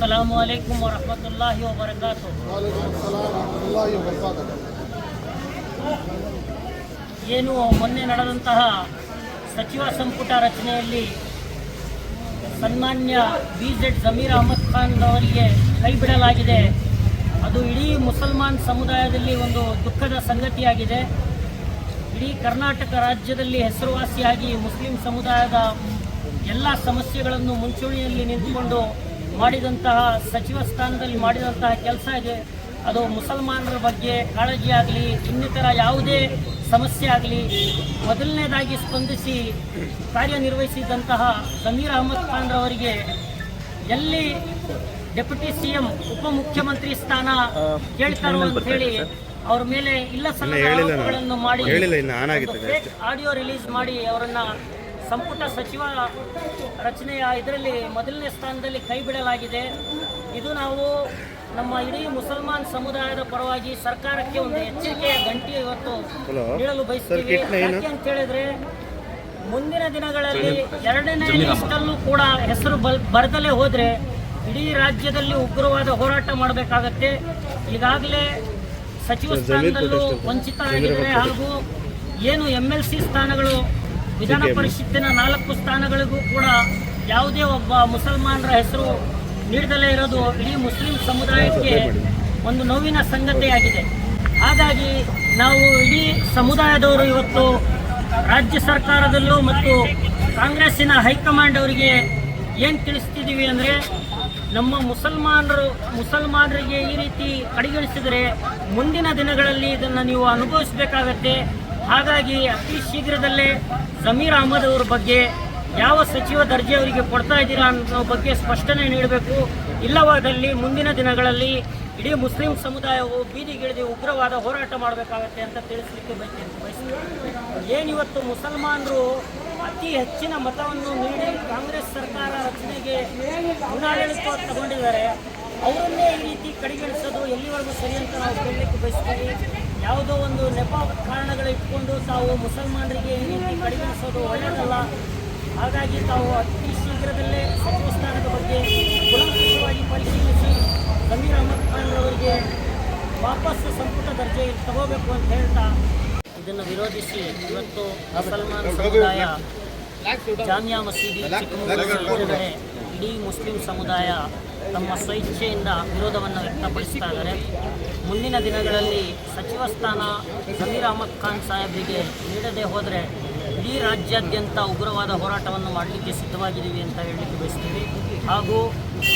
अस्सलामुअलैकुम वरहमतुल्लाहि वबरकातुहू। ಏನು ಮೊನ್ನೆ ನಡೆದಂತಹ ಸಚಿವ ಸಂಪುಟ ರಚನೆಯಲ್ಲಿ ಸನ್ಮಾನ್ಯ BZ ಜಮೀರ್ ಅಹಮದ್ ಖಾನ್ ಅವರಿಗೆ ಕೈ ಬಿಡಲಾಗಿದೆ. ಅದು ಇಡೀ ಮುಸಲ್ಮಾನ್ ಸಮುದಾಯದಲ್ಲಿ ಒಂದು ದುಃಖದ ಸಂಗತಿಯಾಗಿದೆ. ಇಡೀ ಕರ್ನಾಟಕ ರಾಜ್ಯದಲ್ಲಿ ಹೆಸರುವಾಸಿಯಾಗಿ ಮುಸ್ಲಿಂ ಸಮುದಾಯದ ಎಲ್ಲ ಸಮಸ್ಯೆಗಳನ್ನು ಮುಂಚೂಣಿಯಲ್ಲಿ ನಿಂತುಕೊಂಡು ಮಾಡಿದಂತಹ ಸಚಿವ ಸ್ಥಾನದಲ್ಲಿ ಮಾಡಿದಂತಹ ಕೆಲಸ ಇದೆ. ಅದು ಮುಸಲ್ಮಾನರ ಬಗ್ಗೆ ಕಾಳಜಿ ಆಗಲಿ, ಇನ್ನಿತರ ಯಾವುದೇ ಸಮಸ್ಯೆ ಆಗಲಿ ಮೊದಲನೇದಾಗಿ ಸ್ಪಂದಿಸಿ ಕಾರ್ಯನಿರ್ವಹಿಸಿದಂತಹ ಜಮೀರ್ ಅಹಮದ್ ಖಾನ್ ಅವರಿಗೆ ಎಲ್ಲಿ ಡೆಪ್ಯೂಟಿ CM ಉಪಮುಖ್ಯಮಂತ್ರಿ ಸ್ಥಾನ ಕೇಳ್ತಾರೋ ಅಂತ ಹೇಳಿ ಅವ್ರ ಮೇಲೆ ಇಲ್ಲ ಸಲ್ಲದ ಆರೋಪಗಳನ್ನು ಮಾಡಿ ಆಡಿಯೋ ರಿಲೀಸ್ ಮಾಡಿ ಅವರನ್ನ ಸಂಪುಟ ಸಚಿವ ರಚನೆಯ ಇದರಲ್ಲಿ ಮೊದಲನೇ ಸ್ಥಾನದಲ್ಲಿ ಕೈ ಬಿಡಲಾಗಿದೆ. ಇದು ನಾವು ನಮ್ಮ ಇಡೀ ಮುಸಲ್ಮಾನ್ ಸಮುದಾಯದ ಪರವಾಗಿ ಸರ್ಕಾರಕ್ಕೆ ಒಂದು ಎಚ್ಚರಿಕೆಯ ಗಂಟೆ ಇವತ್ತು ನೀಡಲು ಬಯಸ್ತೀವಿ. ಯಾಕೆ ಅಂತ ಹೇಳಿದ್ರೆ ಮುಂದಿನ ದಿನಗಳಲ್ಲಿ ಎರಡನೇ ಲಿಸ್ಟಲ್ಲೂ ಕೂಡ ಹೆಸರು ಬರದಲೇ ಹೋದರೆ ಇಡೀ ರಾಜ್ಯದಲ್ಲಿ ಉಗ್ರವಾದ ಹೋರಾಟ ಮಾಡಬೇಕಾಗತ್ತೆ. ಈಗಾಗಲೇ ಸಚಿವ ಸ್ಥಾನದಲ್ಲೂ ವಂಚಿತರಾಗಿದ್ದಾರೆ. ಹಾಗೂ ಏನು MLC ಸ್ಥಾನಗಳು ವಿಧಾನ ಪರಿಷತ್ತಿನ 4 ಸ್ಥಾನಗಳಿಗೂ ಕೂಡ ಯಾವುದೇ ಒಬ್ಬ ಮುಸಲ್ಮಾನರ ಹೆಸರು ನೀಡದಲೇ ಇರೋದು ಇಡೀ ಮುಸ್ಲಿಂ ಸಮುದಾಯಕ್ಕೆ ಒಂದು ನೋವಿನ ಸಂಗತಿಯಾಗಿದೆ. ಹಾಗಾಗಿ ನಾವು ಇಡೀ ಸಮುದಾಯದವರು ಇವತ್ತು ರಾಜ್ಯ ಸರ್ಕಾರದಲ್ಲೂ ಮತ್ತು ಕಾಂಗ್ರೆಸ್ಸಿನ ಹೈಕಮಾಂಡ್ ಅವರಿಗೆ ಏನು ತಿಳಿಸ್ತಿದ್ದೀವಿ ಅಂದರೆ, ನಮ್ಮ ಮುಸಲ್ಮಾನರಿಗೆ ಈ ರೀತಿ ಕಡೆಗಣಿಸಿದರೆ ಮುಂದಿನ ದಿನಗಳಲ್ಲಿ ಇದನ್ನು ನೀವು ಅನುಭವಿಸಬೇಕಾಗತ್ತೆ. ಹಾಗಾಗಿ ಅತಿ ಶೀಘ್ರದಲ್ಲೇ ಜಮೀರ್ ಅಹಮದ್ ಅವರ ಬಗ್ಗೆ ಯಾವ ಸಚಿವ ದರ್ಜೆ ಅವರಿಗೆ ಕೊಡ್ತಾ ಇದ್ದೀರಾ ಅನ್ನೋ ಬಗ್ಗೆ ಸ್ಪಷ್ಟನೆ ನೀಡಬೇಕು. ಇಲ್ಲವಾದಲ್ಲಿ ಮುಂದಿನ ದಿನಗಳಲ್ಲಿ ಇಡೀ ಮುಸ್ಲಿಂ ಸಮುದಾಯವು ಬೀದಿಗಿಳಿದು ಉಗ್ರವಾದ ಹೋರಾಟ ಮಾಡಬೇಕಾಗತ್ತೆ ಅಂತ ತಿಳಿಸಲಿಕ್ಕೆ ಬಯಸ್ತೀನಿ. ಏನಿವತ್ತು ಮುಸಲ್ಮಾನರು ಅತಿ ಹೆಚ್ಚಿನ ಮತವನ್ನು ನೀಡಿ ಕಾಂಗ್ರೆಸ್ ಸರ್ಕಾರ ರಚನೆಗೆ ಮುನ್ನಾಡಳಿತ ತಗೊಂಡಿದ್ದಾರೆ, ಅವರನ್ನೇ ಈ ರೀತಿ ಕಡೆಗಣಿಸೋದು ಎಲ್ಲಿವರೆಗೂ ಸರಿ ಅಂತ ನಾವು ಕೇಳಲಿಕ್ಕೆ ಬಯಸ್ತೀವಿ. ಯಾವುದೋ ಒಂದು ನೆಪ ಕಾರಣಗಳು ಇಟ್ಕೊಂಡು ತಾವು ಮುಸಲ್ಮಾನರಿಗೆ ಈ ರೀತಿ ಕಡೆಗಣಿಸೋದು ಒಳ್ಳೆಯದಲ್ಲ. ಹಾಗಾಗಿ ತಾವು ಅತಿ ಶೀಘ್ರದಲ್ಲೇ ಸಚಿವ ಸ್ಥಾನದ ಬಗ್ಗೆ ಕೂಲಂಕಷವಾಗಿ ಪರಿಶೀಲಿಸಿ ಜಮೀರ್ ಅಹಮದ್ ಖಾನ್ ಅವರಿಗೆ ವಾಪಸ್ಸು ಸಂಪುಟ ದರ್ಜೆ ತಗೋಬೇಕು ಅಂತ ಹೇಳ್ತಾ ಇದನ್ನು ವಿರೋಧಿಸಿ ಇವತ್ತು ಮುಸಲ್ಮಾನ ಸಮುದಾಯ ಜಾಮಿಯಾ ಮಸೀದಿ ಚಿಕ್ಕಮಗಳೂರು ಎದುರುಗಡೆ ಇಡೀ ಮುಸ್ಲಿಂ ಸಮುದಾಯ ತಮ್ಮ ಸ್ವಇಚ್ಛೆಯಿಂದ ವಿರೋಧವನ್ನು ವ್ಯಕ್ತಪಡಿಸ್ತಾ ಇದ್ದಾರೆ. ಮುಂದಿನ ದಿನಗಳಲ್ಲಿ ಸಚಿವ ಸ್ಥಾನ ಜಮೀರ್ ಅಹಮದ್ ಖಾನ್ ಸಾಹೇಬರಿಗೆ ನೀಡದೆ ಹೋದರೆ ಇಡೀ ರಾಜ್ಯಾದ್ಯಂತ ಉಗ್ರವಾದ ಹೋರಾಟವನ್ನು ಮಾಡಲಿಕ್ಕೆ ಸಿದ್ಧವಾಗಿದ್ದೀವಿ ಅಂತ ಹೇಳಲಿಕ್ಕೆ ಬಯಸ್ತೀವಿ. ಹಾಗೂ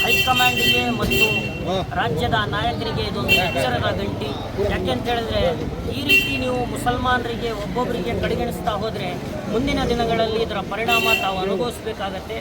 ಹೈಕಮಾಂಡಿಗೆ ಮತ್ತು ರಾಜ್ಯದ ನಾಯಕರಿಗೆ ಇದೊಂದು ಎಚ್ಚರದ ಗಂಟಿ. ಯಾಕೆ ಅಂತ ಹೇಳಿದ್ರೆ, ಈ ರೀತಿ ನೀವು ಮುಸಲ್ಮಾನರಿಗೆ ಒಬ್ಬೊಬ್ಬರಿಗೆ ಕಡೆಗಣಿಸ್ತಾ ಹೋದರೆ ಮುಂದಿನ ದಿನಗಳಲ್ಲಿ ಇದರ ಪರಿಣಾಮ ತಾವು ಅನುಭವಿಸಬೇಕಾಗತ್ತೆ.